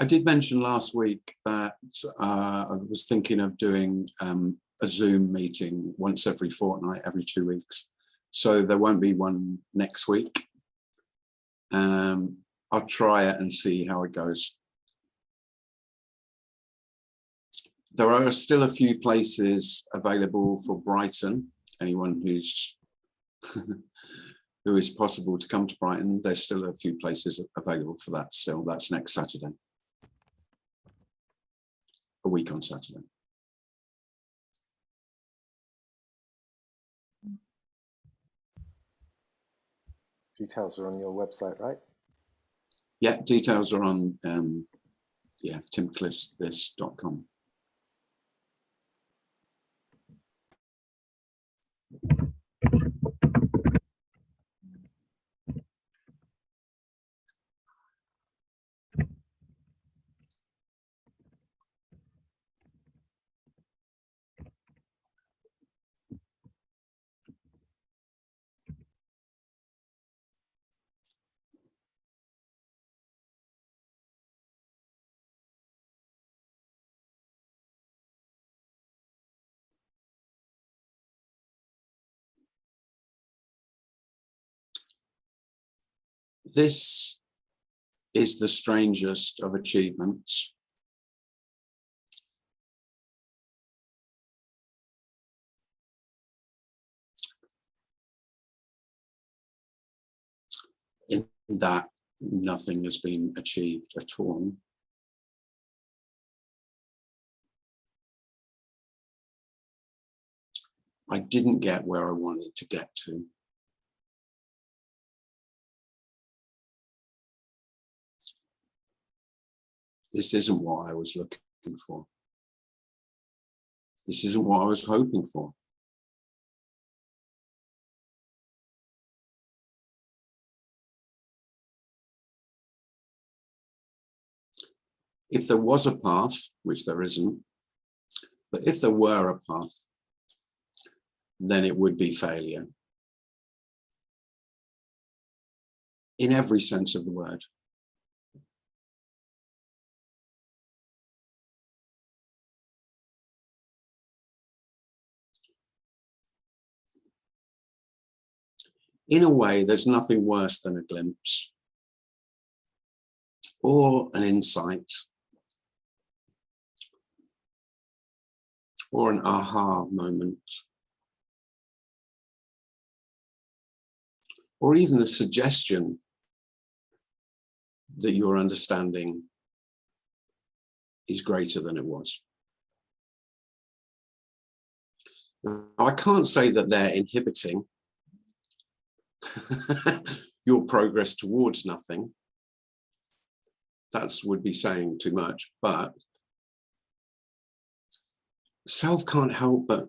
I did mention last week that I was thinking of doing a Zoom meeting once every fortnight, every 2 weeks. So there won't be one next week. I'll try it and see how it goes. There are still a few places available for Brighton. Anyone who's who is possible to come to Brighton, there's still a few places available for that still. That's next Saturday. A week on Saturday. Details are on your website, right? Yeah, details are on timclissthis.com. This is the strangest of achievements. In that nothing has been achieved at all. I didn't get where I wanted to get to. This isn't what I was looking for. This isn't what I was hoping for. If there was a path, which there isn't, but if there were a path, then it would be failure. In every sense of the word. In a way, there's nothing worse than a glimpse or an insight or an aha moment, or even the suggestion that your understanding is greater than it was. Now, I can't say that they're inhibiting your progress towards nothing. That would be saying too much, but self can't help but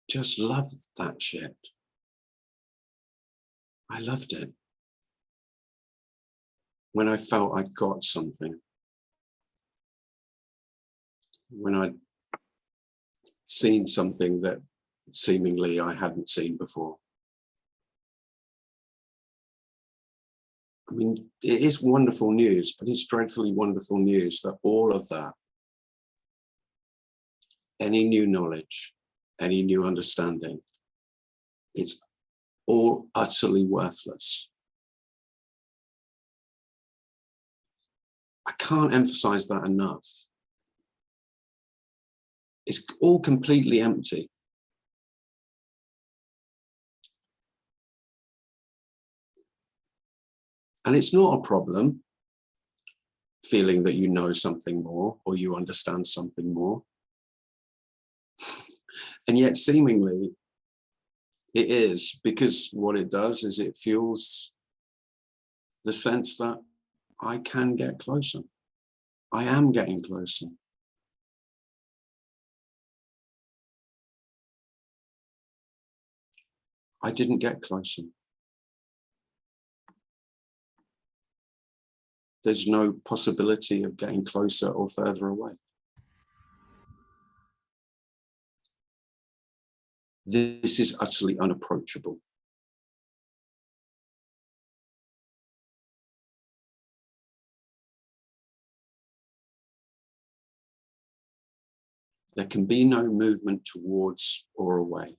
just love that shit. I loved it. When I felt I'd got something. When I'd seen something that seemingly I hadn't seen before. I mean, it is wonderful news, but it's dreadfully wonderful news that all of that, any new knowledge, any new understanding, it's all utterly worthless. I can't emphasize that enough. It's all completely empty. And it's not a problem feeling that you know something more or you understand something more. And yet seemingly it is, because what it does is it fuels the sense that I can get closer. I am getting closer. I didn't get closer. There's no possibility of getting closer or further away. This is utterly unapproachable. There can be no movement towards or away.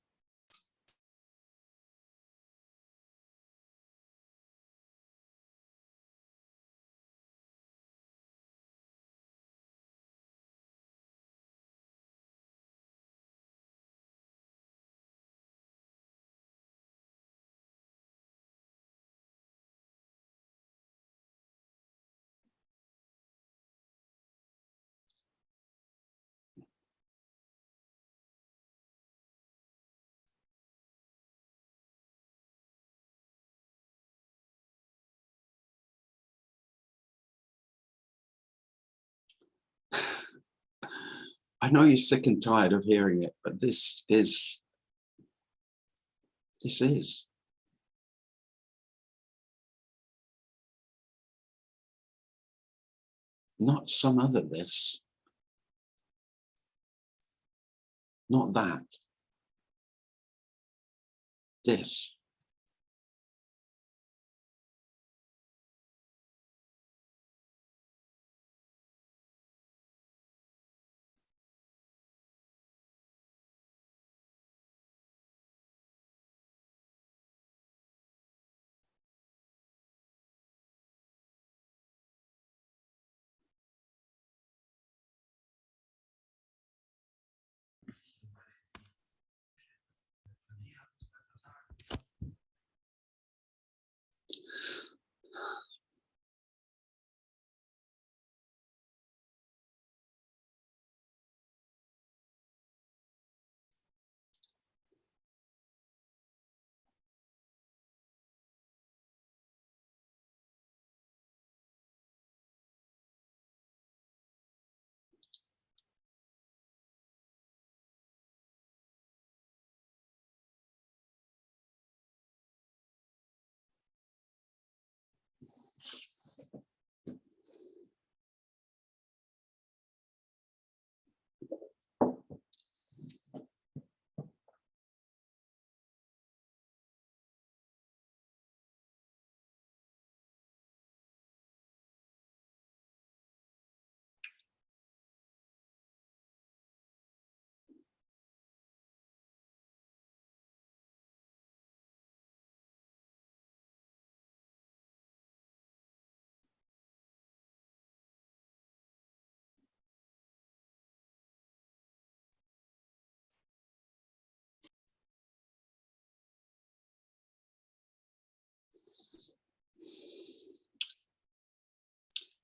I know you're sick and tired of hearing it, but this is not some other this, not that, this.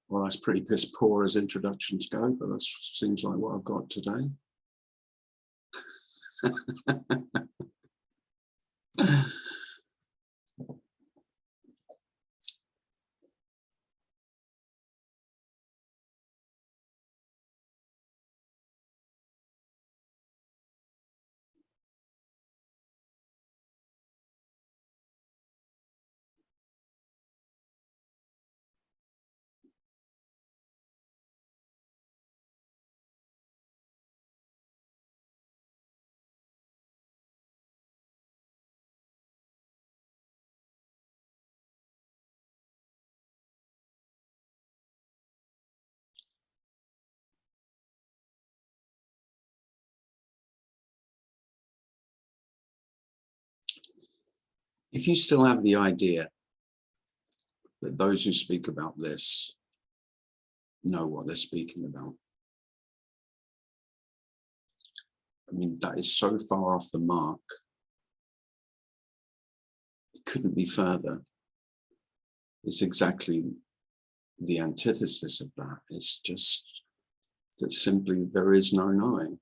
Well, that's pretty piss poor as introductions go, but that seems like what I've got today. If you still have the idea that those who speak about this know what they're speaking about, I mean, that is so far off the mark. It couldn't be further. It's exactly the antithesis of that. It's just that simply there is no knowing.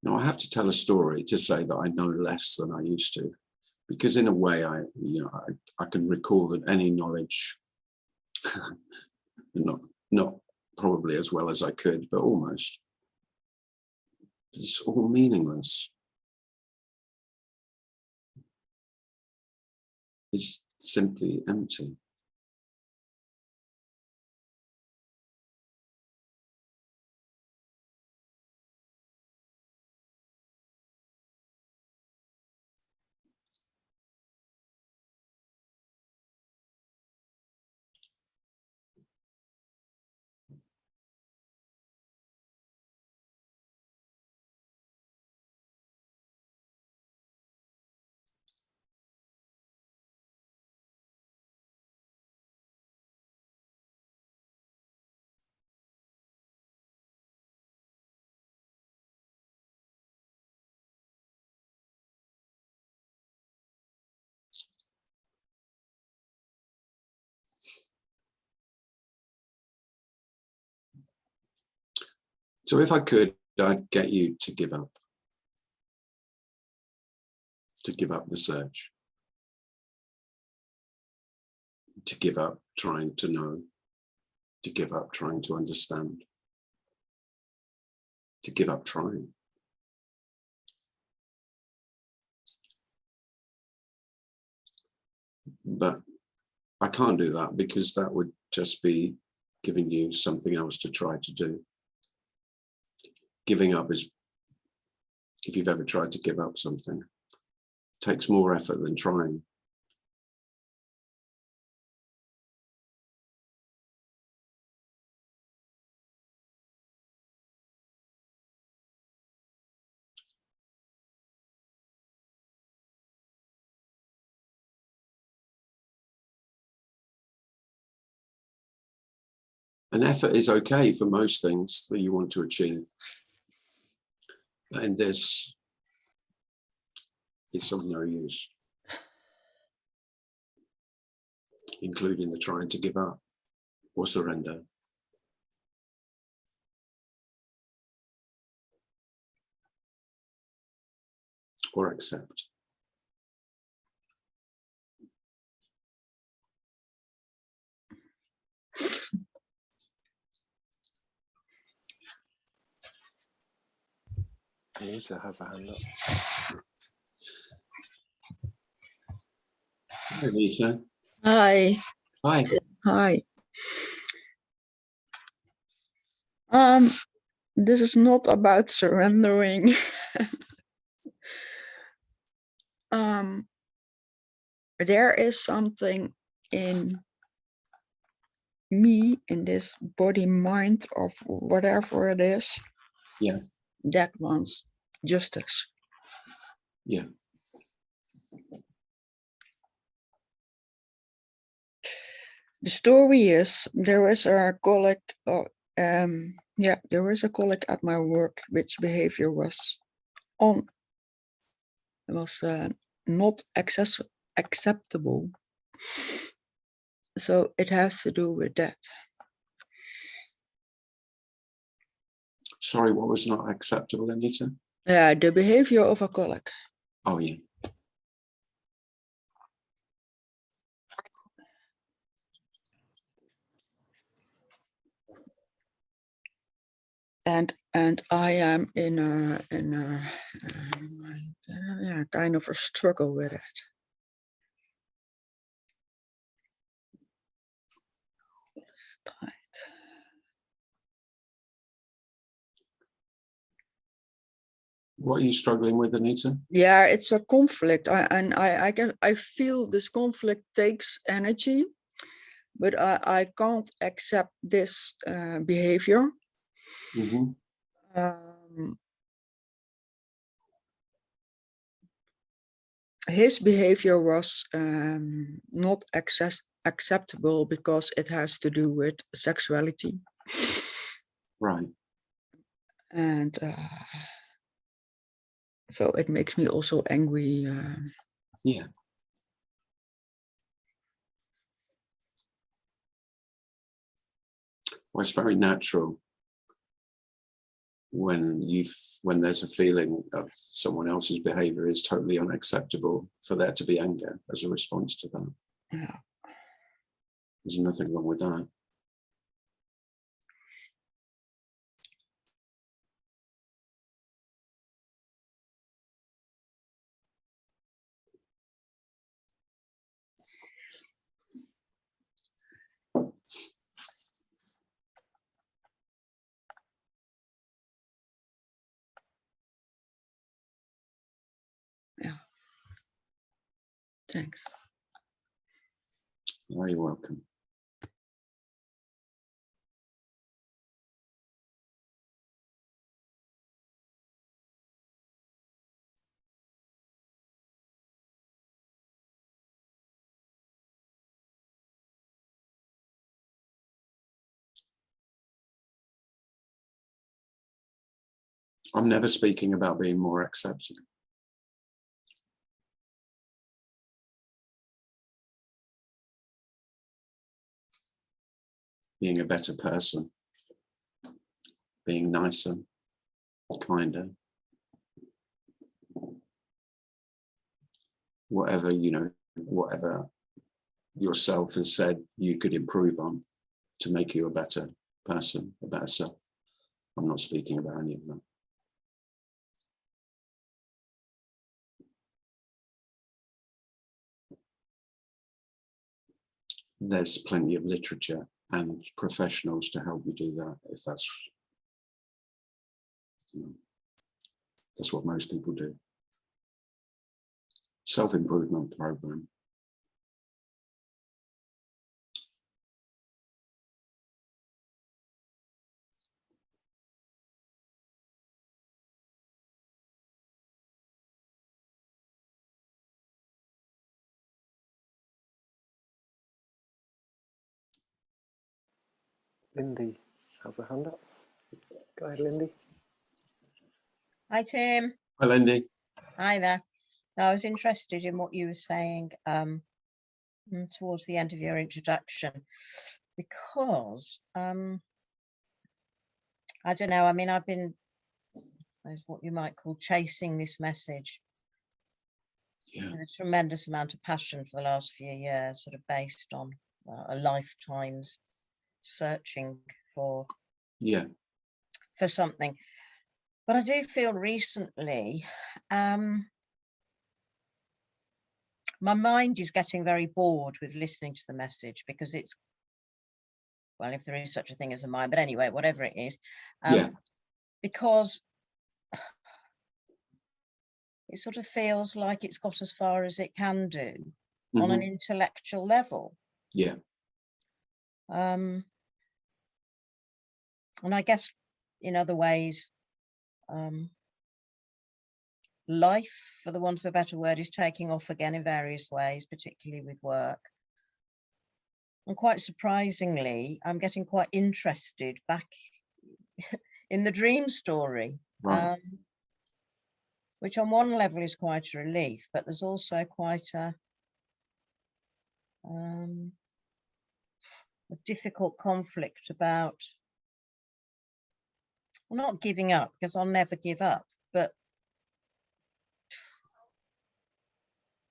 Now, I have to tell a story to say that I know less than I used to, because in a way, I can recall that any knowledge, not probably as well as I could, but almost. It's all meaningless. It's simply empty. So if I could, I'd get you to give up the search, to give up trying to know, to give up trying to understand, to give up trying. But I can't do that because that would just be giving you something else to try to do. Giving up is, if you've ever tried to give up something, takes more effort than trying. An effort is okay for most things that you want to achieve. But in this, it's of no use, including the trying to give up or surrender. Or accept. Anita has a hand up. Hi, Lisa. Hi. Hi. Hi. This is not about surrendering. There is something in me, in this body, mind, of whatever it is, Yeah. that wants justice. Yeah. The story is, there is a colleague, there is a colleague at my work which behavior was not acceptable. So it has to do with that. Sorry, what was not acceptable, Anita? Yeah, the behavior of a colleague. Oh, yeah. And I am in a kind of a struggle with it. Let's try it. What are you struggling with, Anita? Yeah, it's a conflict. I feel this conflict takes energy, but I can't accept this behavior. Mm-hmm. His behavior was not acceptable because it has to do with sexuality. Right. And so it makes me also angry. Yeah. Well, it's very natural when there's a feeling of someone else's behavior is totally unacceptable for there to be anger as a response to that. Yeah. There's nothing wrong with that. Yeah. Thanks. Oh, you're welcome. I'm never speaking about being more accepting. Being a better person. being nicer, kinder, whatever, you know, whatever yourself has said you could improve on to make you a better person, a better self. I'm not speaking about any of that. There's plenty of literature and professionals to help you do that, if that's, you know, that's what most people do. Self-improvement program. Lindy has a hand up. Go ahead, Lindy. Hi, Tim. Hi, Lindy. Hi there. I was interested in what you were saying towards the end of your introduction, because I don't know, I mean, I've been, there's what you might call chasing this message Yeah. with a tremendous amount of passion for the last few years, sort of based on a lifetime's searching for something. But I do feel recently my mind is getting very bored with listening to the message, because it's, well, if there is such a thing as a mind, but anyway, whatever it is, because it sort of feels like it's got as far as it can do on an intellectual level. Yeah. And I guess in other ways, life, for the want of a better word, is taking off again in various ways, particularly with work. And quite surprisingly, I'm getting quite interested back in the dream story, Right. which on one level is quite a relief, but there's also quite a difficult conflict about, well, not giving up, because I'll never give up, but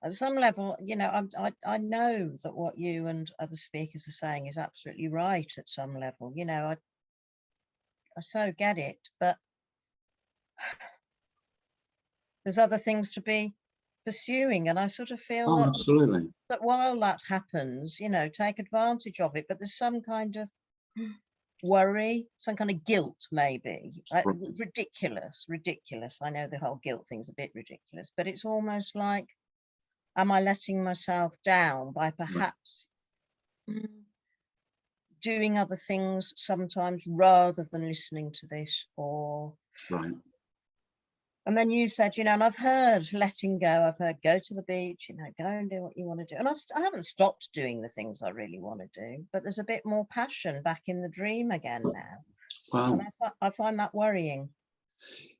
at some level, you know, I know that what you and other speakers are saying is absolutely right at some level. You know, I so get it, but there's other things to be pursuing, and I sort of feel Absolutely. that while that happens, you know, take advantage of it, but there's some kind of worry, some kind of guilt, maybe. Ridiculous. I know the whole guilt thing's a bit ridiculous, but it's almost like, am I letting myself down by perhaps doing other things sometimes rather than listening to this? Or Right. and then you said, you know, and I've heard letting go, I've heard go to the beach, you know, go and do what you want to do. And I haven't stopped doing the things I really want to do, but there's a bit more passion back in the dream again now. Wow. And I find that worrying.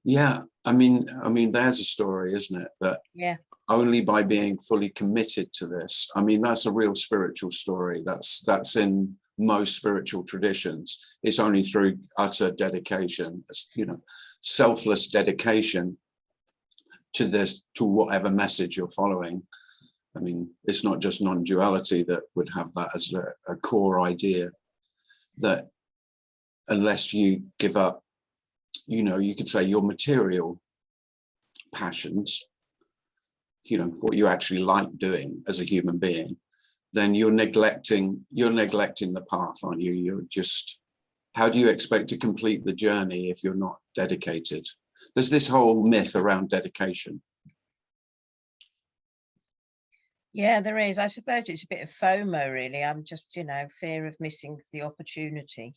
Yeah. I mean, there's a story, isn't it? That only by being fully committed to this, I mean, that's a real spiritual story. That's in most spiritual traditions. It's only through utter dedication, you know, selfless dedication to this, to whatever message you're following. I mean, it's not just non-duality that would have that as a core idea, that unless you give up, you know, you could say your material passions, you know, what you actually like doing as a human being, then you're neglecting the path, aren't you? You're just, how do you expect to complete the journey if you're not dedicated? There's this whole myth around dedication. Yeah, there is. I suppose it's a bit of FOMO, really. I'm just, you know, fear of missing the opportunity.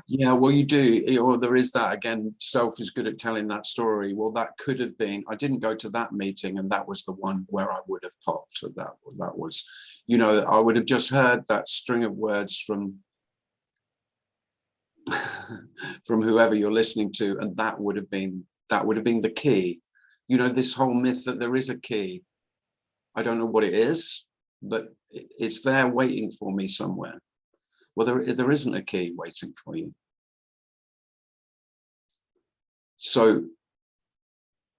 Yeah, well, you do, or there is that again. Self is good at telling that story. Well, that could have been, I didn't go to that meeting, and that was the one where I would have popped. That was, you know, I would have just heard that string of words from from whoever you're listening to, and that would have been the key. You know, this whole myth that there is a key. I don't know what it is, but it's there waiting for me somewhere. Well, there isn't a key waiting for you. So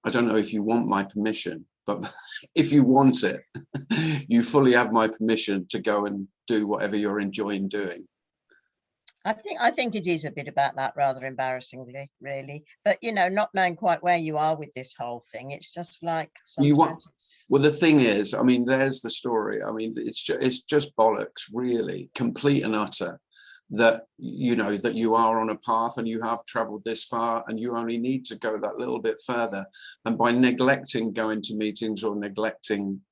I don't know if you want my permission, but if you want it, you fully have my permission to go and do whatever you're enjoying doing. I think it is a bit about that, rather embarrassingly, really. But you know, not knowing quite where you are with this whole thing, it's just like sometimes well, the thing is, I mean, there's the story. I mean, it's just bollocks, really, complete and utter, that you know that you are on a path and you have traveled this far and you only need to go that little bit further. And by neglecting going to meetings or neglecting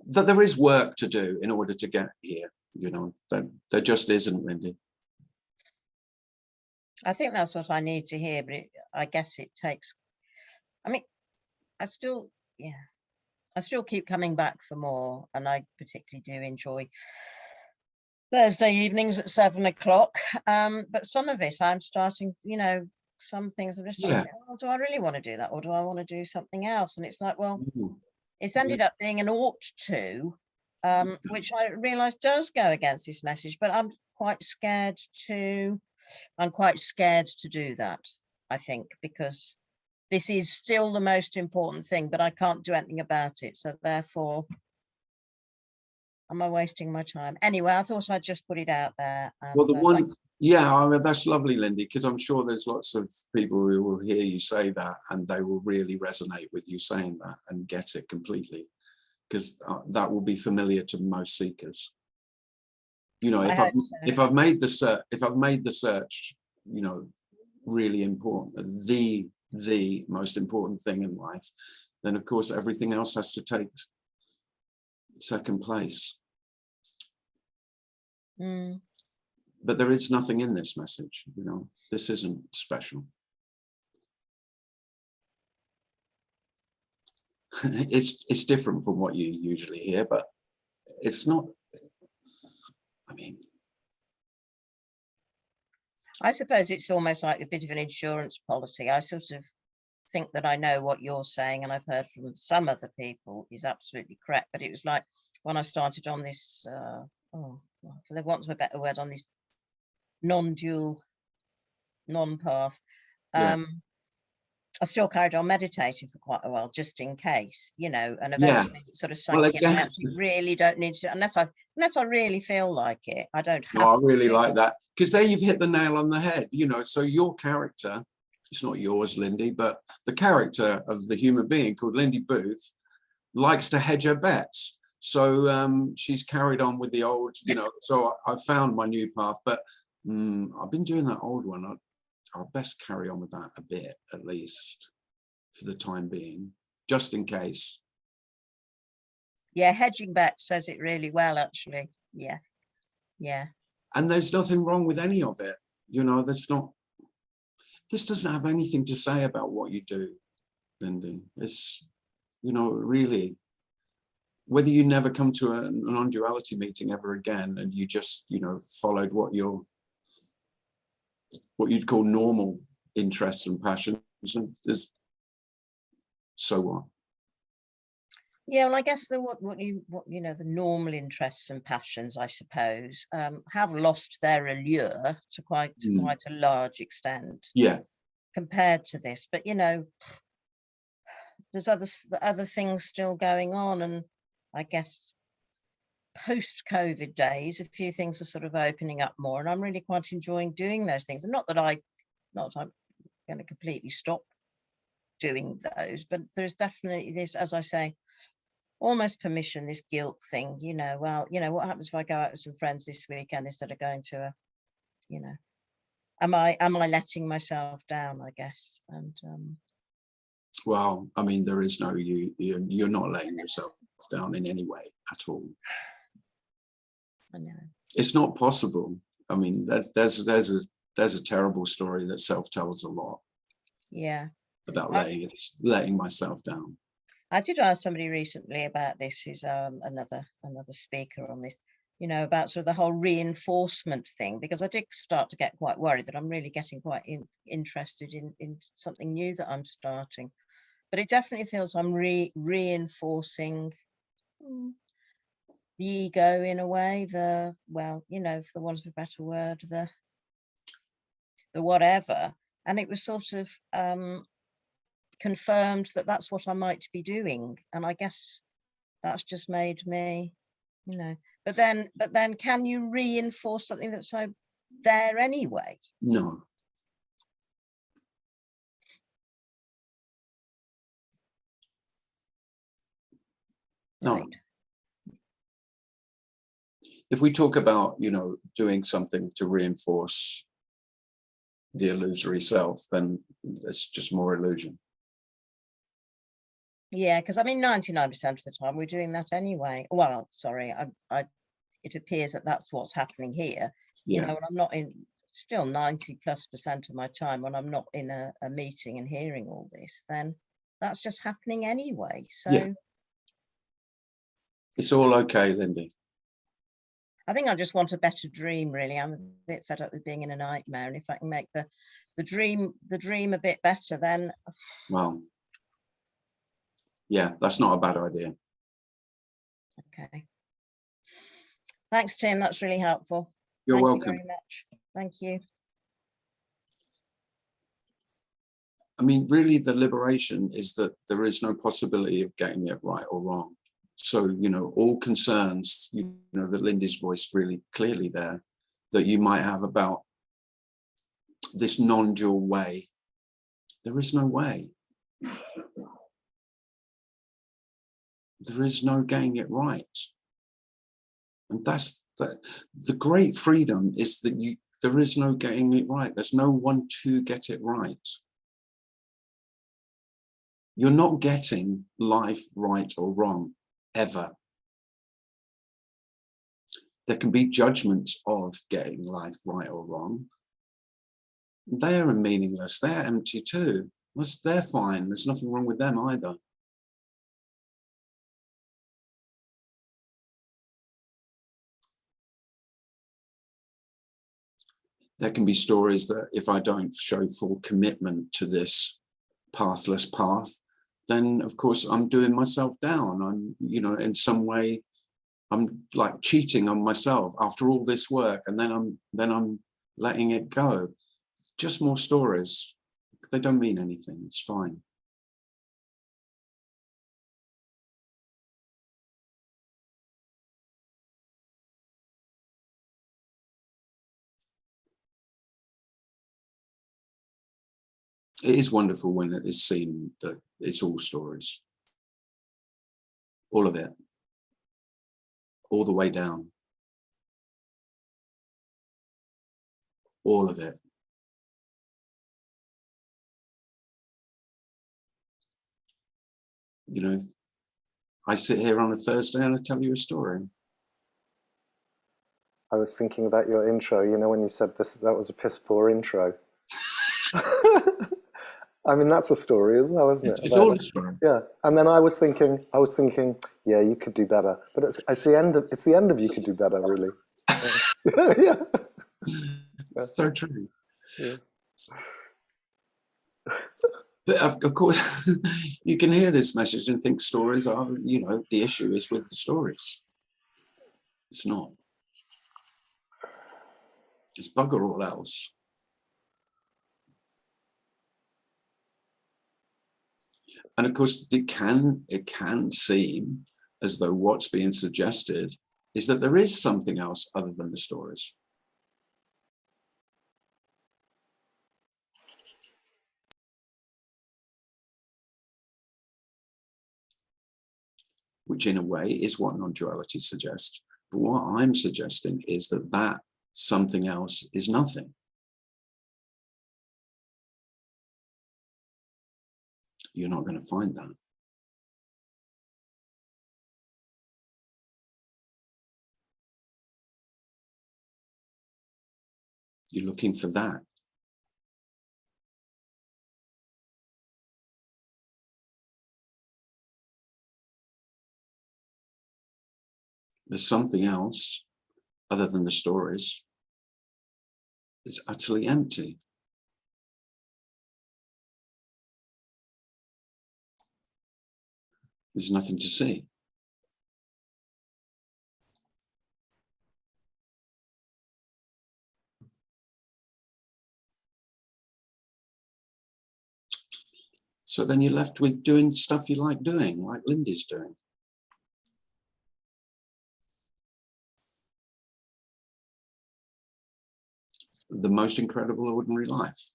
that there is work to do in order to get here, you know, there just isn't, Lindy. I think that's what I need to hear, but I guess it takes, I mean, I still keep coming back for more, and I particularly do enjoy Thursday evenings at 7 o'clock. But some of it I'm starting, you know, some things I'm just starting to say, oh, do I really want to do that? Or do I want to do something else? And it's like, well, it's ended up being an ought to, which I realise does go against this message, but I'm quite scared to do that, I think, because this is still the most important thing, but I can't do anything about it. So therefore, am I wasting my time? Anyway, I thought I'd just put it out there. And, well, the one, yeah, I mean, that's lovely, Lindy, because I'm sure there's lots of people who will hear you say that and they will really resonate with you saying that and get it completely, because that will be familiar to most seekers. You know, if I've made the search, you know, really important, the most important thing in life, then of course everything else has to take second place. But there is nothing in this message, you know, this isn't special. It's different from what you usually hear, but it's not, I mean, I suppose it's almost like a bit of an insurance policy. I sort of think that I know what you're saying, and I've heard from some other people is absolutely correct. But it was like when I started on this, for the want of a better word, on this non-dual, non-path, I still carried on meditating for quite a while, just in case, you know, and eventually it sort of sank in. I actually really don't need to, unless I really feel like it. I don't have I really like that, because there you've hit the nail on the head, you know. So your character, it's not yours, Lindy, but the character of the human being called Lindy Booth likes to hedge her bets. So she's carried on with the old, you know, so I found my new path, but I've been doing that old one. I'll best carry on with that a bit, at least for the time being, just in case. Yeah, hedging bets says it really well, actually. Yeah. And there's nothing wrong with any of it, you know. This doesn't have anything to say about what you do, Lindy. It's, you know, really, whether you never come to a non-duality meeting ever again and you just, you know, followed what you'd call normal interests and passions, so what? Yeah, well, I guess what you know, the normal interests and passions, I suppose, have lost their allure to quite a large extent. Yeah. Compared to this, but you know, there's other things still going on, and I guess post-COVID days, a few things are sort of opening up more, and I'm really quite enjoying doing those things. And not that I'm going to completely stop doing those, but there's definitely this, as I say, almost permission, this guilt thing, you know. Well, you know, what happens if I go out with some friends this weekend instead of going to a, you know, am I letting myself down, I guess. And well, I mean, there is no, you're not letting yourself down in any way at all. I know. It's not possible. I mean, there's a terrible story that self tells a lot. Yeah. About letting myself down. I did ask somebody recently about this, who's another speaker on this, you know, about sort of the whole reinforcement thing, because I did start to get quite worried that I'm really getting quite interested in something new that I'm starting. But it definitely feels I'm reinforcing the ego in a way, well, you know, for the want of a better word, the whatever. And it was sort of confirmed that that's what I might be doing. And I guess that's just made me, you know, but then can you reinforce something that's so there anyway? No. No. Right. If we talk about, you know, doing something to reinforce the illusory self, then it's just more illusion. Yeah, because I mean, 99% of the time we're doing that anyway. Well, sorry, it appears that that's what's happening here. Yeah. You know, and I'm not in, still 90+% of my time when I'm not in a meeting and hearing all this, then that's just happening anyway. So yeah. It's all okay, Lindy. I think I just want a better dream, really. I'm a bit fed up with being in a nightmare. And if I can make the dream a bit better, then Well, yeah, that's not a bad idea. okay. Thanks, Tim. That's really helpful. You're Thank welcome. you very much. Thank you. I mean, really, the liberation is that there is no possibility of getting it right or wrong. So, you know, all concerns, you know, that Lindy's voiced really clearly there, that you might have about this non-dual way, there is no way. There is no getting it right. And that's the great freedom, is that there is no getting it right. There's no one to get it right. You're not getting life right or wrong, ever. There can be judgments of getting life right or wrong. They're meaningless, they're empty too. They're fine, there's nothing wrong with them either. There can be stories that if I don't show full commitment to this pathless path, then of course I'm doing myself down. I'm, you know, in some way, I'm like cheating on myself after all this work, and then I'm letting it go. Just more stories. They don't mean anything. It's fine. It is wonderful when it is seen that it's all stories. All of it. All the way down. All of it. You know, I sit here on a Thursday and I tell you a story. I was thinking about your intro, you know, when you said that was a piss poor intro. I mean, that's a story as well, isn't it? It's all a story. Yeah. And then I was thinking, yeah, you could do better. But it's the end of you could do better, really. Yeah. So true. Yeah. But of course, you can hear this message and think stories are, you know, the issue is with the stories. It's not. It's bugger all else. And of course, it can seem as though what's being suggested is that there is something else other than the stories. Which in a way is what non-duality suggests. But what I'm suggesting is that something else is nothing. You're not going to find that. You're looking for that. There's something else other than the stories. It's utterly empty. There's nothing to see. So then you're left with doing stuff you like doing, like Lindy's doing. The most incredible ordinary life.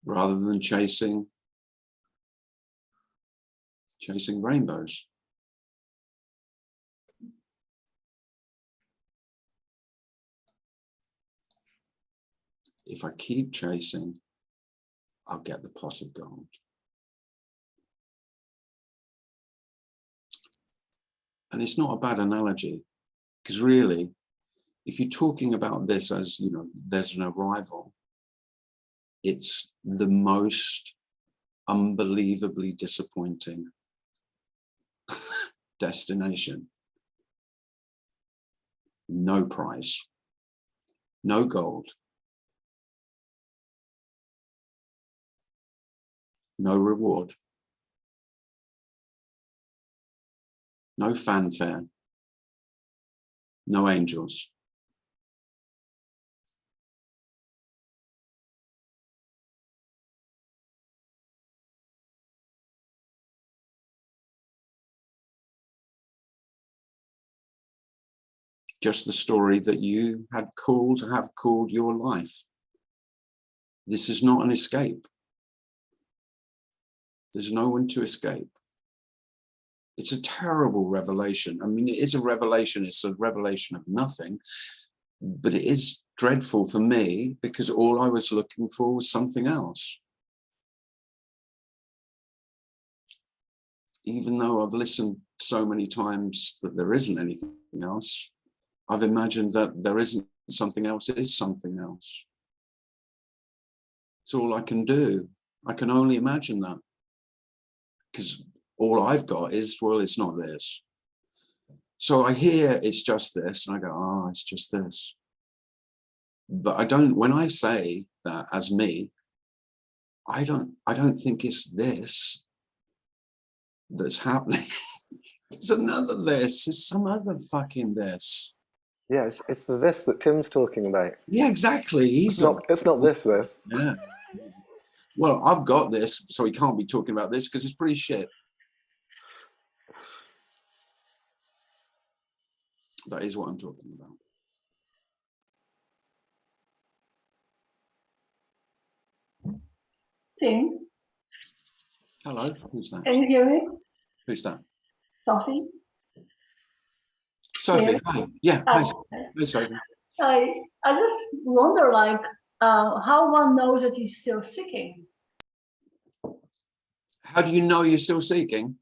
Rather than chasing rainbows. If I keep chasing, I'll get the pot of gold. And it's not a bad analogy, because really, if you're talking about this as, you know, there's an arrival, it's the most unbelievably disappointing destination. No prize, no gold, no reward, no fanfare, no angels. Just the story that you have called your life. This is not an escape. There's no one to escape. It's a terrible revelation. I mean, it is a revelation. It's a revelation of nothing, but it is dreadful for me because all I was looking for was something else. Even though I've listened so many times that there isn't anything else, I've imagined that there isn't something else, it is something else. It's all I can do. I can only imagine that. Because all I've got is, well, it's not this. So I hear it's just this, and I go, oh, it's just this. But I don't, when I say that as me, I don't think it's this that's happening. It's another this, it's some other fucking this. Yeah, it's the this that Tim's talking about. Yeah, exactly. It's not this. Yeah. Well, I've got this, so he can't be talking about this because it's pretty shit. That is what I'm talking about. Tim, Hello, who's that? can you hear me? Who's that? Sophie? Sophie, Yeah. hi. Yeah, hi, Sophie. I just wonder, like, how one knows that he's still seeking. How do you know you're still seeking?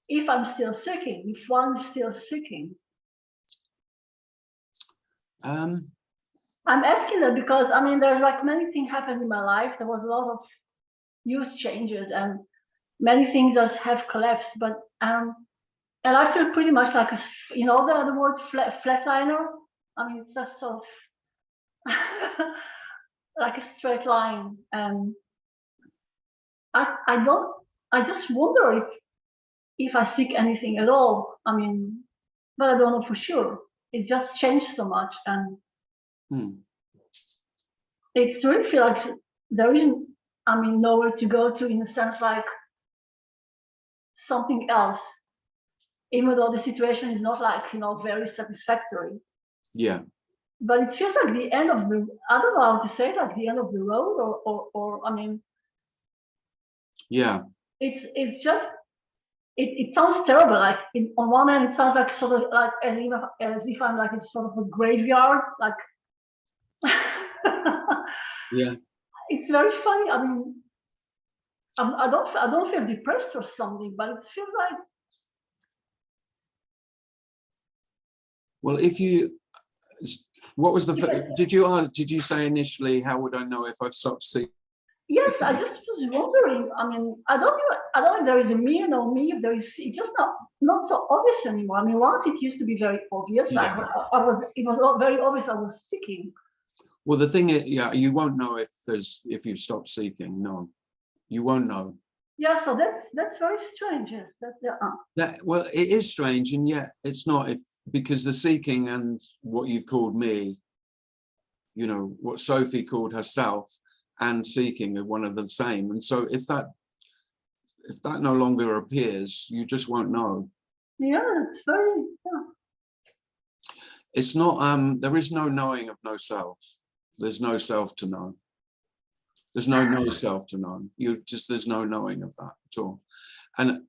If I'm still seeking, if one is still seeking. I'm asking that because, I mean, there's like many things happened in my life. There was a lot of huge changes and many things just have collapsed. But and I feel pretty much like a, you know, the word flatliner. I mean, it's just sort of like a straight line. And I just wonder if I seek anything at all. I mean, but I don't know for sure. It just changed so much, and it's really feel like there isn't, I mean, nowhere to go to, in a sense, like something else, even though the situation is not like, you know, very satisfactory. Yeah. But it feels like the end of the, I don't know how to say, like the end of the road, or I mean, yeah, it's just, it sounds terrible. Like on one hand, it sounds like sort of like as if I'm like in sort of a graveyard, like. yeah. It's very funny. I mean, I don't feel depressed or something, but it feels like. Well, if you, what was the, did you say initially, how would I know if I've stopped seeing? Yes, I just was wondering. I mean, I don't know if there is a me or no me. If there is, it's just not so obvious anymore. I mean, once it used to be very obvious. Yeah. It was not very obvious I was seeking. Well, the thing is, yeah, you won't know if you've stopped seeking. No, you won't know. Yeah, so that's very strange. Yes, Well, it is strange, and yet it's not. Because the seeking and what you've called me, you know, what Sophie called herself, and seeking are one of the same. And so if that no longer appears, you just won't know. Yeah, it's very, yeah. It's not, there is no knowing of no self. There's no self to know. There's no self to know. There's no knowing of that at all. And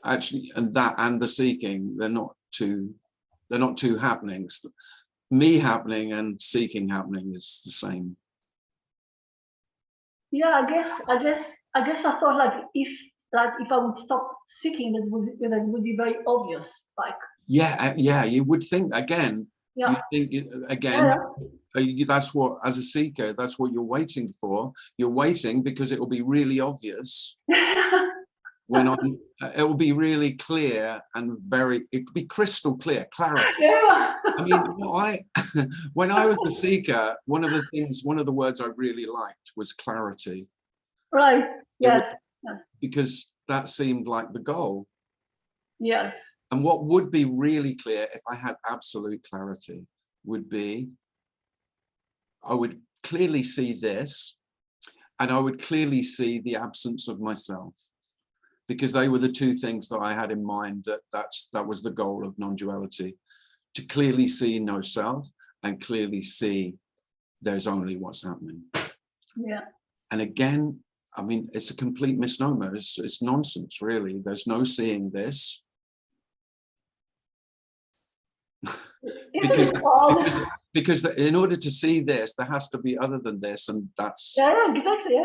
actually, and the seeking, they're not two happenings. Me happening and seeking happening is the same. Yeah, I guess I thought like if I would stop seeking, that would be very obvious. Like Yeah, you would think again. yeah, You think again. yeah. That's what, as a seeker, that's what you're waiting for. You're waiting because it will be really obvious when it will be really clear and it could be crystal clear, clarity. Yeah. I mean, when I was a seeker, one of the words I really liked was clarity. Right. Yes. Because that seemed like the goal. Yes. And what would be really clear if I had absolute clarity would be, I would clearly see this, and I would clearly see the absence of myself, because they were the two things that I had in mind. That was the goal of non-duality, to clearly see no self and clearly see there's only what's happening. Yeah. And again, I mean, it's a complete misnomer. It's nonsense, really. There's no seeing this. because in order to see this, there has to be other than this, and that's exactly.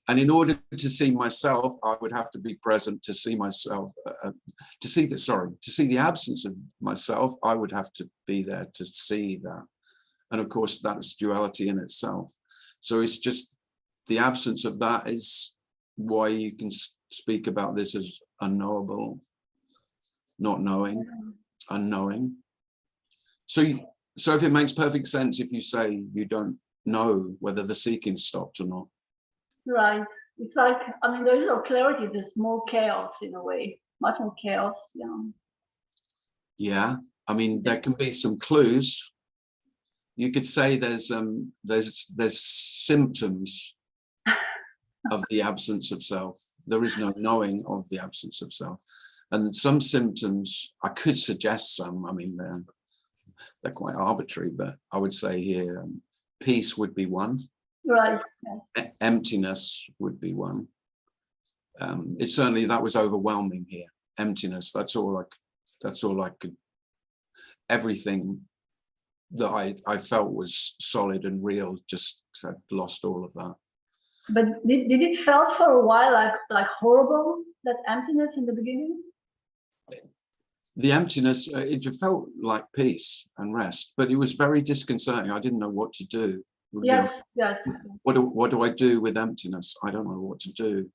And in order to see myself, I would have to be present to see myself. To see the absence of myself, I would have to be there to see that. And of course, that's duality in itself. So it's just the absence of that is why you can speak about this as unknowable, not knowing, unknowing. So if it makes perfect sense if you say you don't know whether the seeking stopped or not. Right. It's like, I mean, there is no clarity, there's more chaos in a way, much more chaos. Yeah. Yeah. I mean, there can be some clues. You could say there's symptoms of the absence of self. There is no knowing of the absence of self. And some symptoms, I could suggest some, I mean, they're quite arbitrary, but I would say here, peace would be one. Right. Emptiness would be one. It's certainly, that was overwhelming here. Emptiness, that's all I could, everything that I felt was solid and real, just had lost all of that. But did it felt for a while like horrible, that emptiness in the beginning? The emptiness, it felt like peace and rest, but it was very disconcerting. I didn't know what to do. Yes, yes. What do I do with emptiness? I don't know what to do.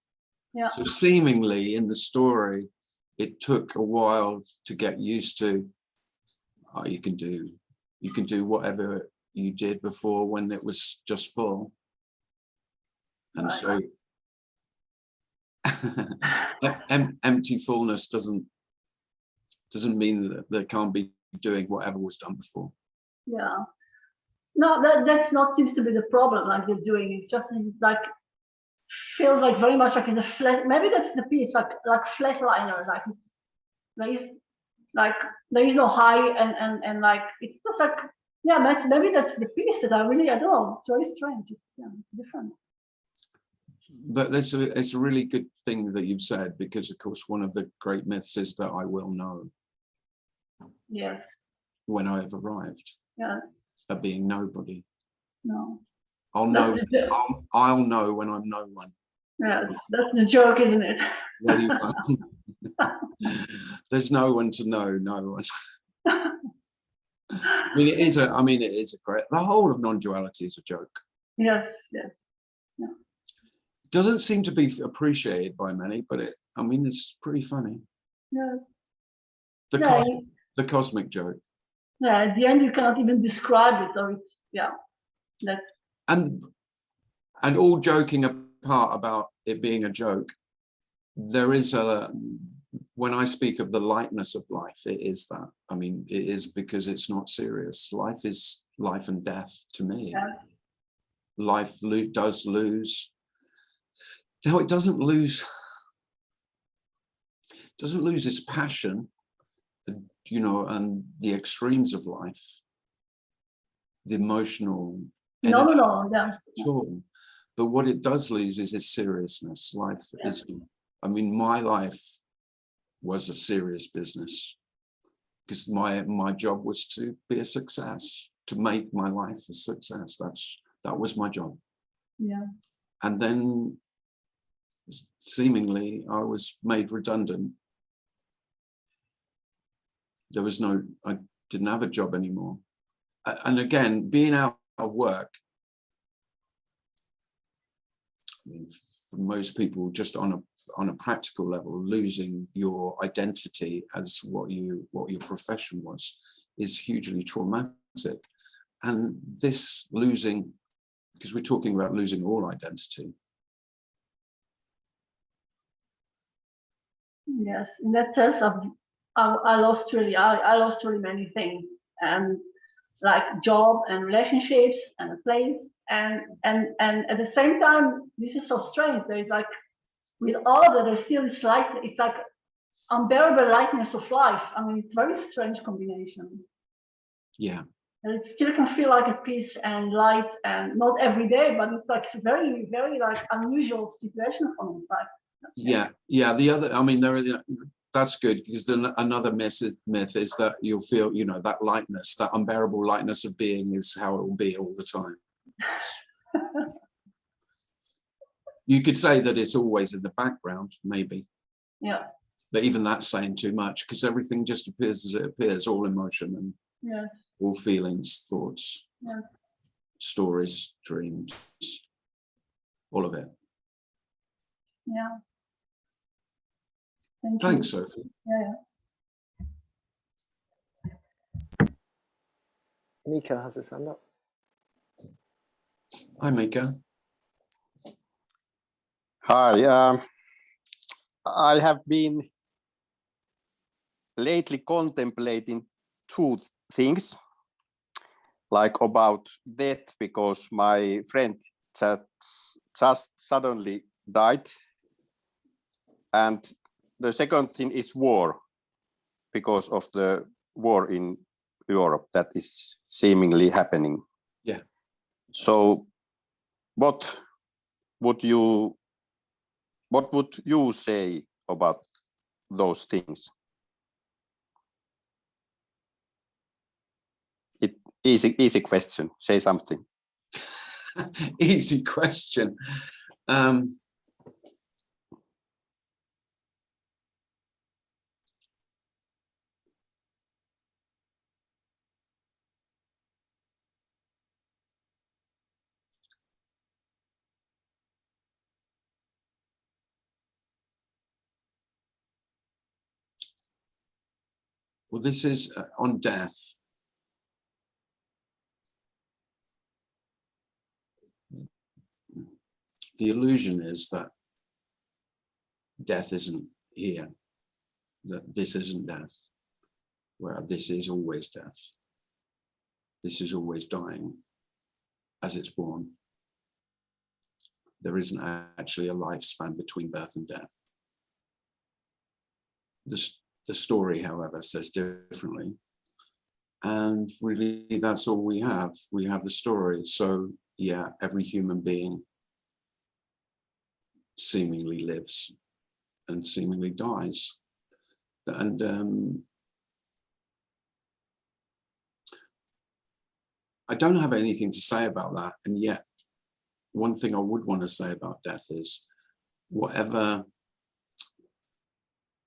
Yeah. So seemingly in the story, it took a while to get used to. You can do whatever you did before when it was just full. And so empty fullness doesn't mean that they can't be doing whatever was done before. Yeah. No, that's not seems to be the problem. Like they're doing, it's just like feels like very much like in the flat. Maybe that's the piece, like flatliner. Like there is no high and like it's just like maybe that's the piece that I don't know. It's very strange. It's different. But it's a really good thing that you've said, because of course one of the great myths is that I will know. Yes. When I have arrived. Yeah. At being nobody. No. I'll know. I'll know when I'm no one. Yeah, that's the joke, isn't it? Well, you there's no one to know. No one. I mean, it is a great. The whole of non-duality is a joke. Yes. Yes. Yeah. Doesn't seem to be appreciated by many, but it's pretty funny. Yeah. The cosmic joke. Yeah, at the end you cannot even describe it, or that. And all joking apart about it being a joke, there is when I speak of the lightness of life, it is that. I mean, it is because it's not serious. Life is life and death to me. Yeah. life does lose. Now it doesn't lose its passion, you know, and the extremes of life, the emotional energy Yeah. at all. But what it does lose is its seriousness. Life is, I mean, my life was a serious business because my job was to be a success, to make my life a success. That was my job. Yeah. And then seemingly I was made redundant. There was I didn't have a job anymore. And again, being out of work, I mean, for most people, just on a practical level, losing your identity as what your profession was is hugely traumatic. And this losing, because we're talking about losing all identity. Yes, in that sense, I lost really many things, and like job and relationships and a place, and at the same time, this is so strange. There's like, with all of that, there's still it's like unbearable lightness of life. I mean, it's a very strange combination. Yeah. And it still can feel like a peace and light, and not every day, but it's like a very, very like unusual situation for me. Like, yeah. The other, I mean, that's good, because then another myth is that you'll feel, you know, that lightness, that unbearable lightness of being is how it will be all the time. You could say that it's always in the background, maybe. Yeah. But even that's saying too much, because everything just appears as it appears, all emotion and all feelings, thoughts, stories, dreams, all of it. Yeah. Thanks, Sophie. Yeah. Mika has his hand up. Hi, Mika. Hi. I have been lately contemplating two things, like about death, because my friend just suddenly died. And the second thing is war, because of the war in Europe that is seemingly happening. Yeah. So what would you say about those things? Easy question. Say something. Easy question. Well, this is on death. The illusion is that death isn't here, that this isn't death, where this is always death. This is always dying as it's born. There isn't actually a lifespan between birth and death. The story, however, says differently. And really, that's all we have. We have the story. So yeah, every human being seemingly lives and seemingly dies. And I don't have anything to say about that. And yet, one thing I would want to say about death is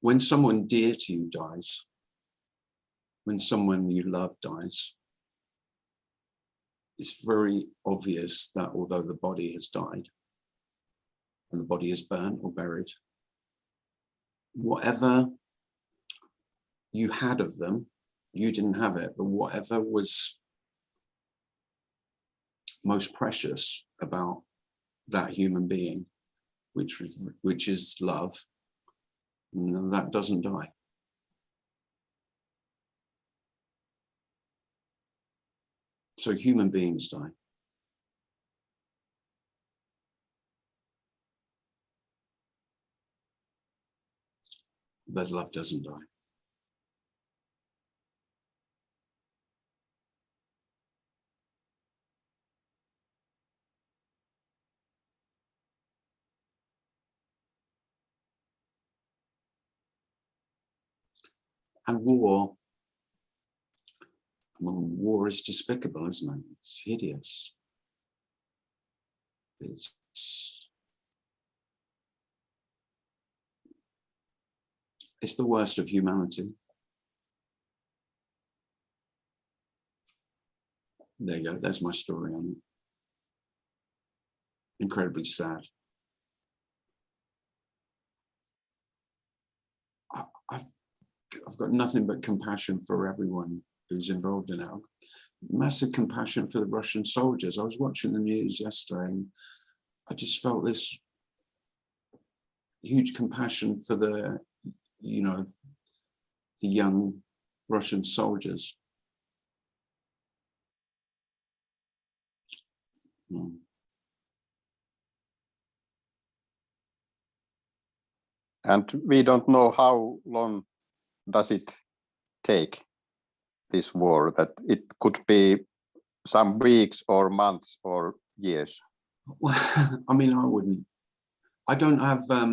when someone dear to you dies, when someone you love dies, it's very obvious that although the body has died and the body is burnt or buried, whatever you had of them, you didn't have it, but whatever was most precious about that human being, which is love, that doesn't die. So human beings die. but love doesn't die. And war, I mean, war is despicable, isn't it? It's hideous. It's the worst of humanity. There you go. That's my story on it. Incredibly sad. I've got nothing but compassion for everyone who's involved in it. Massive compassion for the Russian soldiers. I was watching the news yesterday and I just felt this huge compassion for the, you know, the young Russian soldiers. And we don't know how long does it take, this war, that it could be some weeks or months or years. Well, I mean, I don't have, I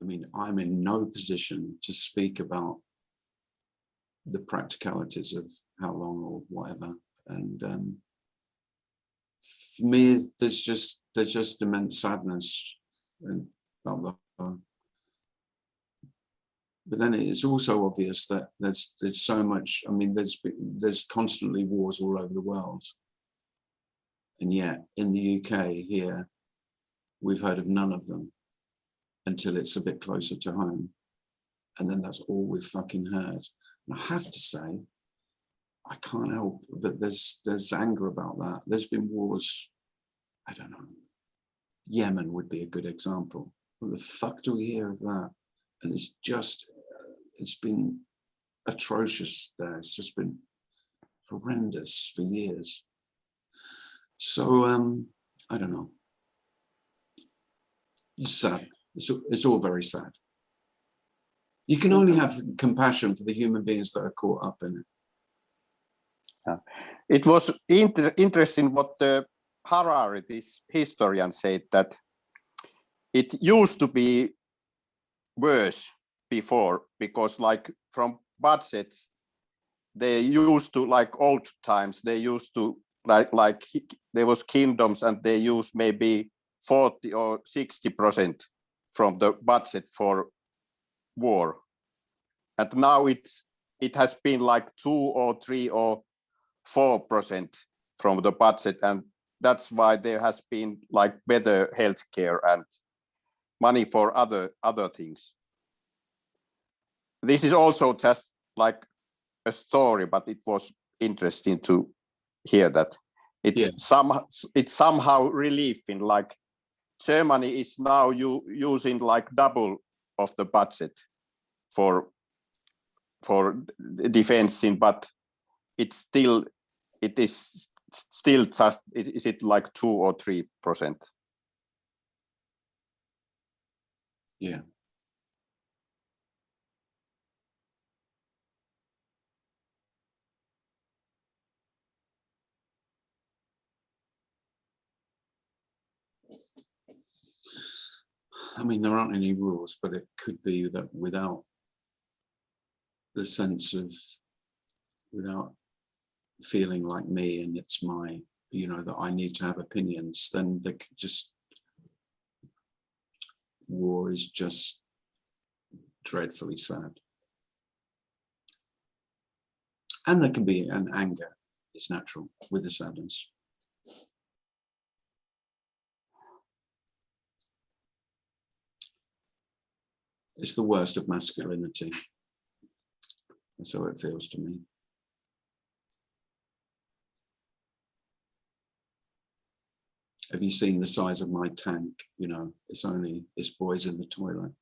mean, I'm in no position to speak about the practicalities of how long or whatever. And for me, there's just immense sadness about the, but then it's also obvious that there's so much. I mean, there's constantly wars all over the world, and yet in the UK here, we've heard of none of them until it's a bit closer to home, and then that's all we've fucking heard. And I have to say, I can't help but there's anger about that. There's been wars. I don't know. Yemen would be a good example. What the fuck do we hear of that? And it's been atrocious there. It's just been horrendous for years. So I don't know. It's sad. It's all very sad. You can only have compassion for the human beings that are caught up in it. It was interesting what the Harari, this historian, said, that it used to be worse before, because like from budgets, they used to, like old times, they used to like there was kingdoms and they used maybe 40 or 60% from the budget for war. And now it has been like 2 or 3 or 4% from the budget, and that's why there has been like better healthcare and money for other things. This is also just like a story, but it was interesting to hear that it's somehow relieving. Like Germany is now using like double of the budget for defense, but it is still just, is it like 2 or 3%? Yeah. I mean, there aren't any rules, but it could be that without the sense of, without feeling like me and it's my, you know, that I need to have opinions, then they could just, war is just dreadfully sad. And there can be an anger, it's natural with the sadness. It's the worst of masculinity. That's how it feels to me. Have you seen the size of my tank? You know, it's boys in the toilet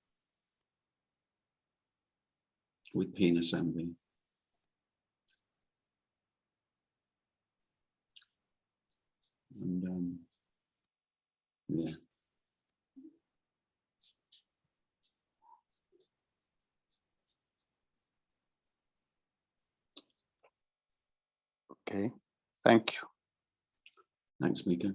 with penis envy. And yeah. Thank you. Thanks, Mika.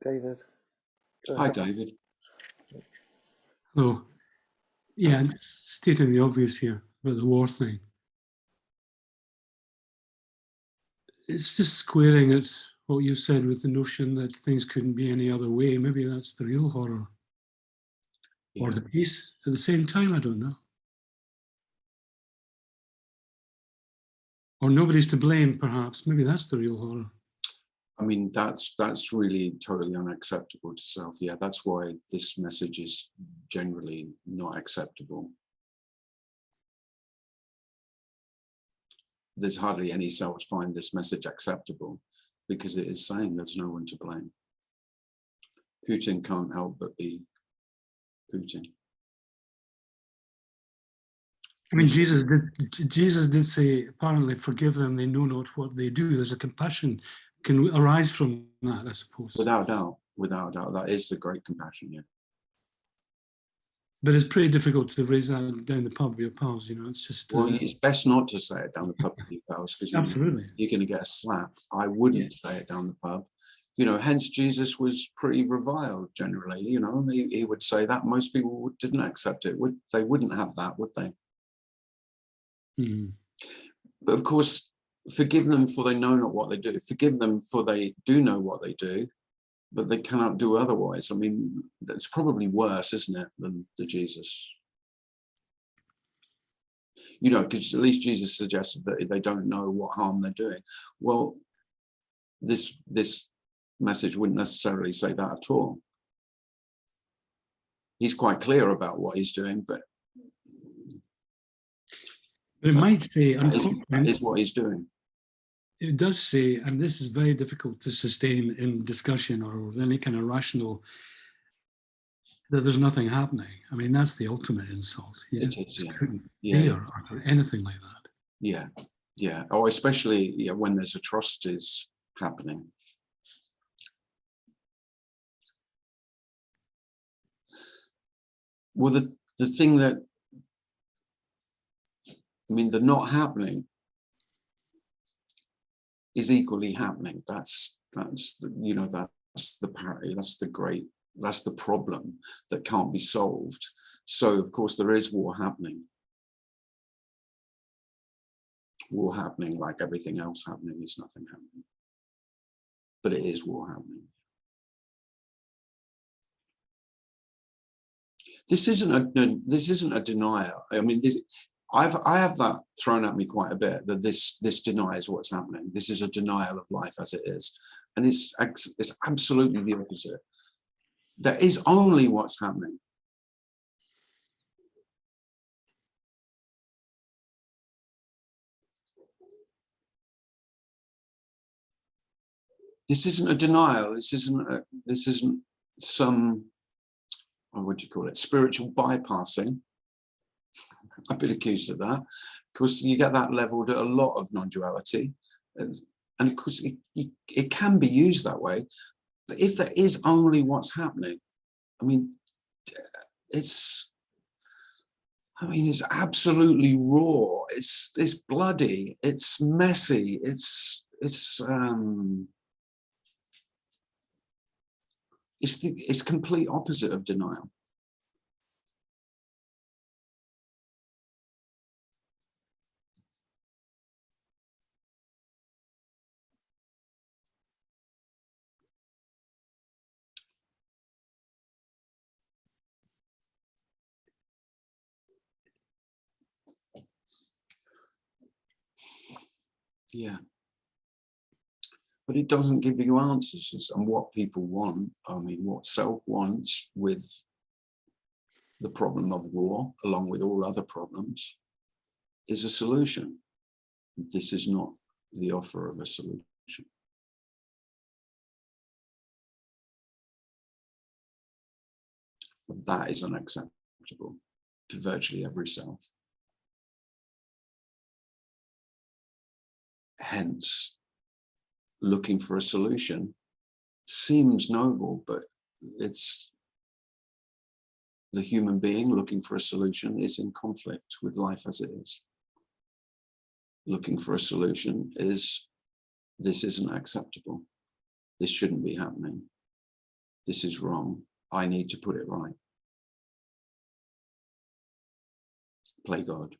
David. Go Hi, ahead. David. Oh, yeah, stating the obvious here about the war thing. It's just squaring at what you said with the notion that things couldn't be any other way. Maybe that's the real horror. Or Yeah. the peace at the same time, I don't know. Or nobody's to blame, perhaps. Maybe that's the real horror. I mean, that's really totally unacceptable to self. Yeah, that's why this message is generally not acceptable. There's hardly any selves find this message acceptable because it is saying there's no one to blame. Putin can't help but be Putin. I mean, Jesus did say, apparently, forgive them, they know not what they do. There's a compassion can arise from that, I suppose. Without doubt, that is the great compassion, yeah. But it's pretty difficult to raise that down the pub with your pals, you know, it's just... Well, it's best not to say it down the pub with your pals because Absolutely. you're going to get a slap. I wouldn't say it down the pub. You know, hence Jesus was pretty reviled generally, you know, he would say that. Most people didn't accept it. They wouldn't have that, would they? Mm. But of course, forgive them for they know not what they do. Forgive them for they do know what they do, but they cannot do otherwise. I mean, it's probably worse, isn't it, than the Jesus? You know, because at least Jesus suggested that they don't know what harm they're doing. Well, this message wouldn't necessarily say that at all. He's quite clear about what he's doing, but But it might say, that unfortunately, is what he's doing. it does say, and this is very difficult to sustain in discussion or with any kind of rational, that there's nothing happening. I mean, that's the ultimate insult. You It just is, yeah. couldn't Yeah, dare utter anything like that. yeah, yeah. Oh, especially when there's atrocities happening. Well, the thing that, I mean, the not happening is equally happening. That's the, you know, that's the parity. That's the problem that can't be solved. So of course there is war happening. War happening, like everything else happening, is nothing happening. But it is war happening. This isn't a denial. I mean, I have that thrown at me quite a bit, that this denies what's happening. This is a denial of life as it is. And it's absolutely the opposite. There is only what's happening. This isn't a denial. This isn't some, what do you call it, spiritual bypassing. I've been accused of that. Of course, you get that leveled at a lot of non-duality. And of course, it can be used that way. But if there is only what's happening, I mean, it's absolutely raw. It's bloody. It's messy. It's complete opposite of denial. Yeah. But it doesn't give you answers on what people want. I mean, what self wants with the problem of war, along with all other problems, is a solution. This is not the offer of a solution. That is unacceptable to virtually every self. Hence, looking for a solution seems noble, but it's the human being looking for a solution is in conflict with life as it is. Looking for a solution is, this isn't acceptable. This shouldn't be happening. This is wrong. I need to put it right. Play God.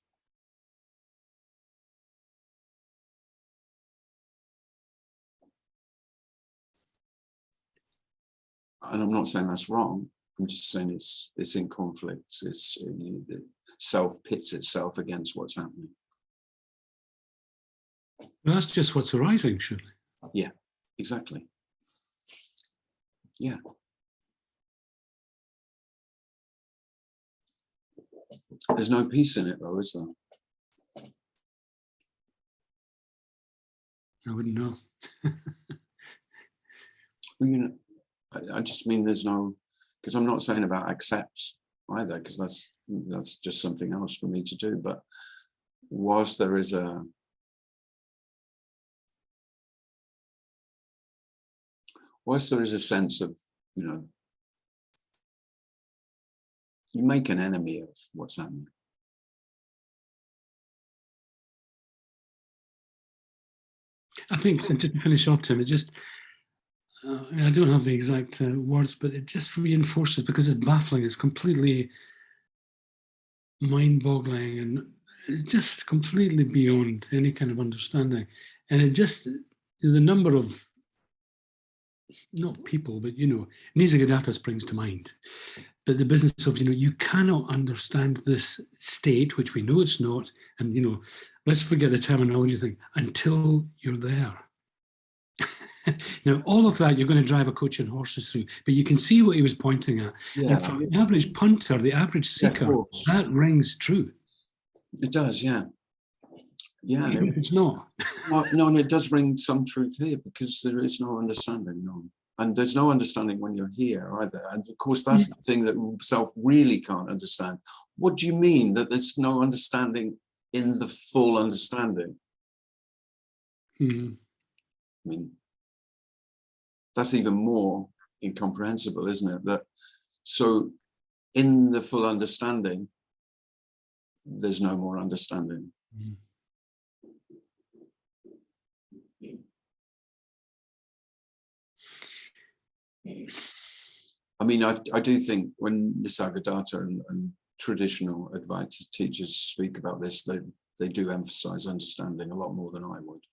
And I'm not saying that's wrong. I'm just saying it's in conflict. Self pits itself against what's happening. Well, that's just what's arising, surely. Yeah, exactly. Yeah. There's no peace in it, though, is there? I wouldn't know. Well, you know, I just mean there's no, because I'm not saying about accept either, because that's just something else for me to do. But whilst there is a sense of, you know, you make an enemy of what's happening. I think, and just to finish off, Tim, it just, I don't have the exact words, but it just reinforces, because it's baffling, it's completely mind-boggling, and it's just completely beyond any kind of understanding. And it just, the number of, not people, but, you know, Nisargadatta springs to mind. But the business of, you know, you cannot understand this state, which we know it's not, and, you know, let's forget the terminology thing, until you're there. Now, all of that, you're going to drive a coach and horses through, but you can see what he was pointing at. Yeah. And for the average punter, the average seeker, that rings true. It does, yeah. Yeah. Even if it's not. No, and it does ring some truth here, because there is no understanding, no. And there's no understanding when you're here either. And of course, that's the thing that self really can't understand. What do you mean that there's no understanding in the full understanding? Mm-hmm. I mean, that's even more incomprehensible, isn't it? That so in the full understanding, there's no more understanding. Mm-hmm. I mean, I do think when Nisargadatta and traditional Advaita teachers speak about this, they do emphasize understanding a lot more than I would.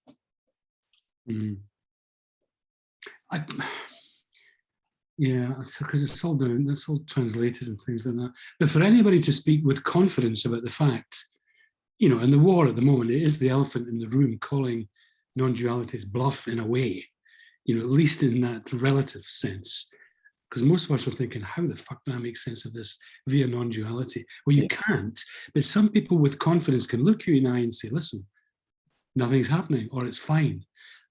Mm. Yeah, because it's all down, that's all translated and things like that. But for anybody to speak with confidence about the fact, you know, in the war at the moment, it is the elephant in the room calling non-duality's bluff in a way, you know, at least in that relative sense. Because most of us are thinking, how the fuck do I make sense of this via non-duality? Well, you can't, but some people with confidence can look you in the eye and say, listen, nothing's happening, or it's fine.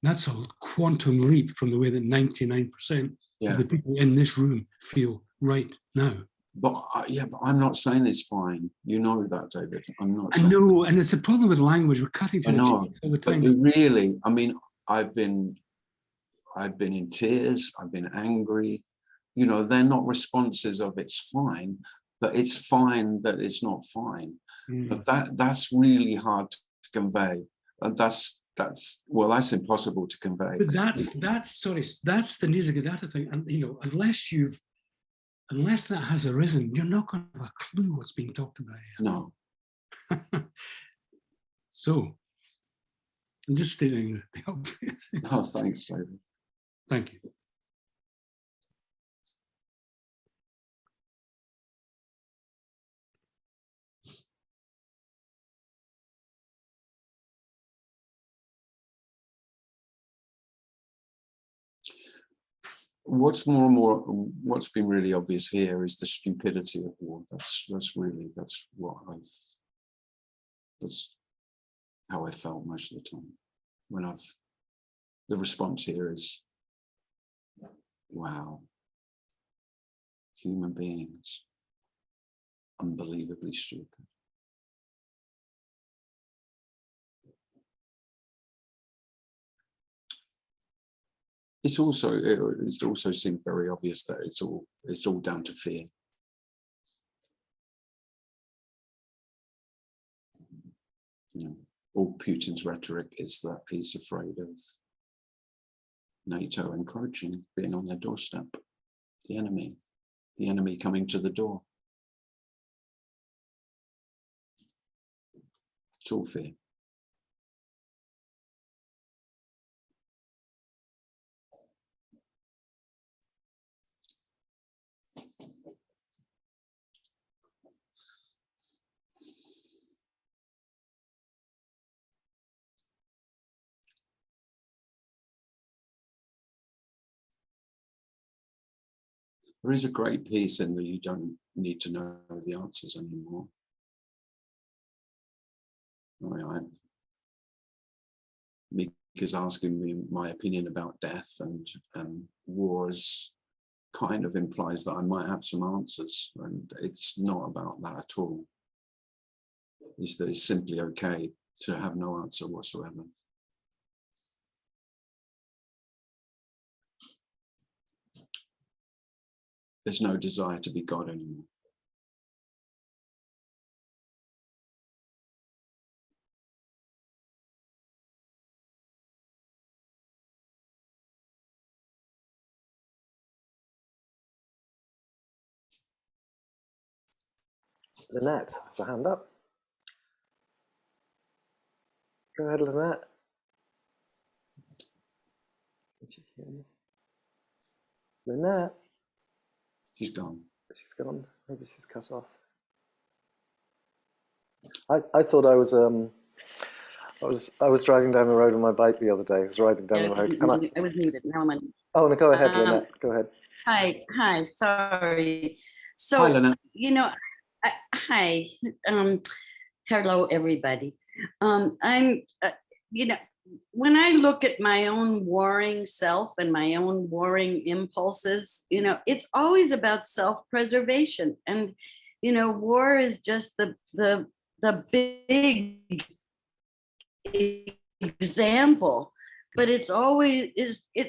That's a quantum leap from the way that 99% of the people in this room feel right now. But yeah, but I'm not saying it's fine. You know that, David. I'm not. I know, and it's a problem with language. We're cutting to the chase all the time. But really, I mean, I've been in tears. I've been angry. You know, they're not responses of it's fine, but it's fine that it's not fine. But that's really hard to convey. And that's impossible to convey. But that's the Nisargadatta thing. And you know, unless that has arisen, you're not going to have a clue what's being talked about here. No. So I'm just stating the obvious. Oh, thanks, David. Thank you. What's more and more, what's been really obvious here is the stupidity of war. That's how I felt most of the time. When the response here is, wow, human beings, unbelievably stupid. It's also, it also seemed very obvious that it's all down to fear. You know, all Putin's rhetoric is that he's afraid of NATO encroaching, being on their doorstep, the enemy coming to the door. It's all fear. There is a great piece in that you don't need to know the answers anymore. Mika's asking me my opinion about death and wars kind of implies that I might have some answers, and it's not about that at all. It's that it's simply okay to have no answer whatsoever. There's no desire to be God anymore. Lynette has a hand up. Go ahead, Lynette. Did you hear me? Lynette. She's gone. She's gone. Maybe she's cut off. I thought I was driving down the road on my bike the other day. I was riding down the road. I was muted. Now I'm on. Oh, no, go ahead, Lynette. Go ahead. Hi. Sorry. So, Hi, Lynette. you know, hi. Hello, everybody. You know, when I look at my own warring self and my own warring impulses, you know, it's always about self-preservation. And, you know, war is just the big example, but it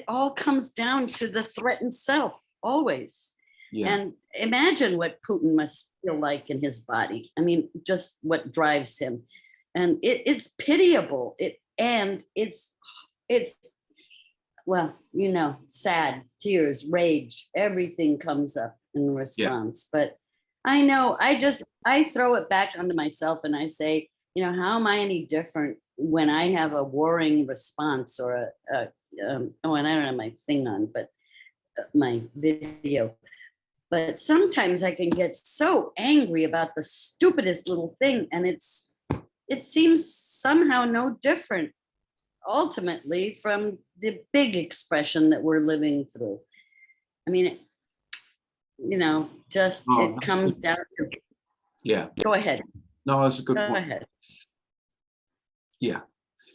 all comes down to the threatened self, always. Yeah. And imagine what Putin must feel like in his body. I mean, just what drives him. And it's pitiable. It's well, you know, sad, tears, rage, everything comes up in response. Yeah. But I know, I throw it back onto myself and I say, you know, how am I any different when I have a warring response or and I don't have my thing on, but my video. But sometimes I can get so angry about the stupidest little thing, and it seems somehow no different ultimately from the big expression that we're living through. I mean, you know, just it comes down to. Yeah. Go ahead. No, that's a good point. Go ahead. Yeah,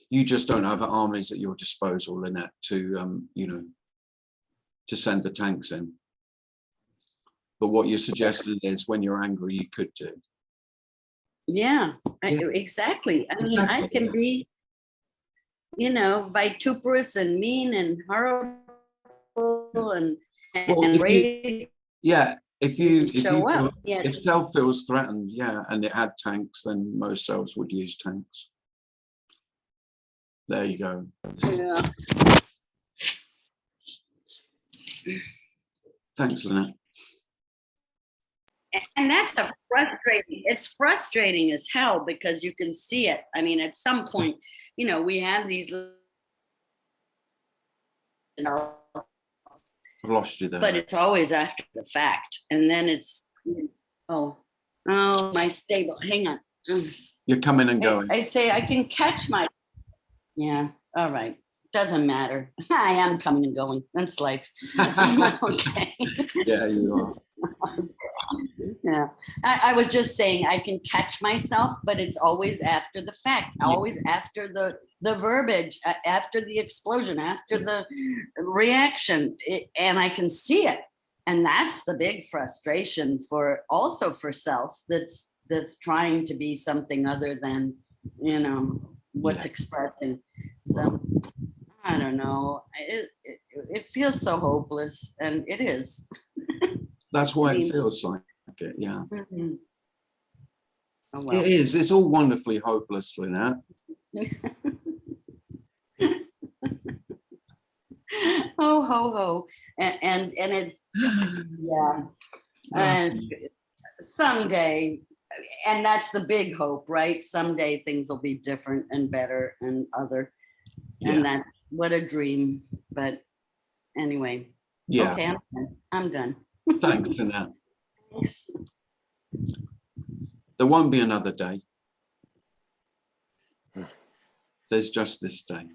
you just don't have armies at your disposal, Lynette, to you know, to send the tanks in. But what you're suggesting is, when you're angry, you could do. Yeah, exactly. I mean, I can be, you know, vituperous and mean and horrible and yeah. If self feels threatened, yeah, and it had tanks, then most selves would use tanks. There you go. Yeah. Thanks, Lynette. And that's frustrating. It's frustrating as hell because you can see it. I mean, at some point, you know, we have these. I've lost you there. But it's always after the fact, and then it's oh my stable. Hang on. You're coming and going. I say I can catch my. Yeah. All right. Doesn't matter. I am coming and going. That's life. Okay. Yeah, you are. Yeah. I was just saying I can catch myself, but it's always after the fact, always after the verbiage, after the explosion, after the reaction, and I can see it. And that's the big frustration for self that's trying to be something other than, you know, what's expressing. So I don't know. it feels so hopeless, and it is. That's why it Seems- feels like it, yeah. Mhm. Oh, It well. is, it's all wonderfully hopeless, Lynette. Ho, ho, ho. And it, yeah. And someday, and that's the big hope, right? Someday things will be different and better and other. Yeah. And that's what a dream. But anyway, Yeah, okay, I'm done. thanks, Lynette. Thanks. There won't be another day. There's just this day.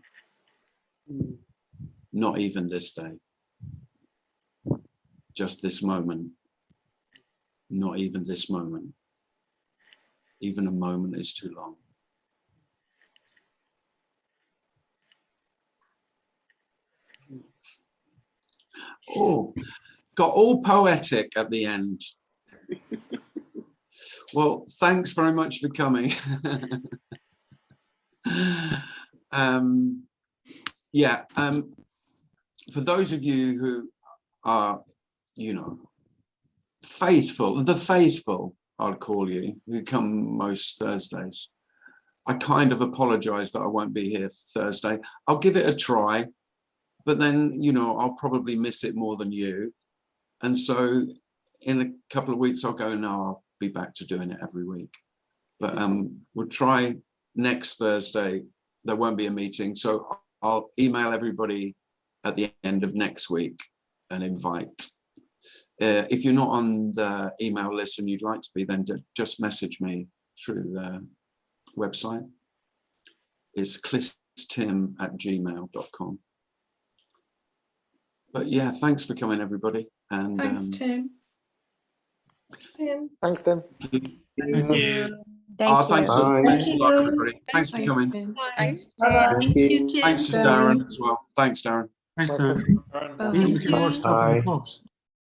Mm. Not even this day. Just this moment. Not even this moment. Even a moment is too long. Oh, got all poetic at the end. Well, thanks very much for coming. For those of you who are, you know, faithful, the faithful, I'll call you, who come most Thursdays, I kind of apologize that I won't be here Thursday. I'll give it a try, but then, you know, I'll probably miss it more than you. And so in a couple of weeks, I'll go, no, I'll be back to doing it every week. But we'll try next Thursday. There won't be a meeting. So I'll email everybody at the end of next week and invite. If you're not on the email list and you'd like to be, then just message me through the website. It's clisstim@gmail.com. But yeah, thanks for coming, everybody. And Thanks, Tim. Thanks, Tim. Thank you. thanks, Bye. thanks a lot, everybody. Thanks for coming. Tim. Thanks, Bye-bye. Tim. Thank you, Tim. Thanks to Darren as well. Thanks, Darren. Thanks, Welcome. Dan. Means we can watch Top of the Pops.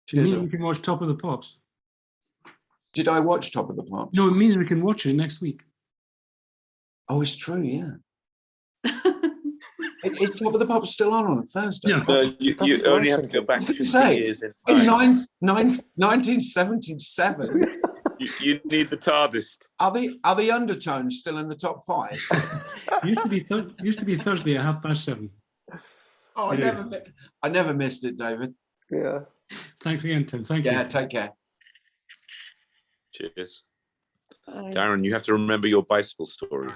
It Cheers. means we can watch Top of the Pops. Did I watch Top of the Pops? No, it means we can watch it next week. Oh, it's true, yeah. Is Top of the Pops still on a Thursday? Yeah. You That's what I only was have to go thinking. back I was gonna 50 say, years in In time. 1977, You need the TARDIS. are the Undertones still in the top 5? Used to be Thursday at 7:30. Oh, I never missed it, David. Yeah. Thanks again, Tim. Thank you. Yeah, take care. Cheers. Bye. Darren, you have to remember your bicycle story.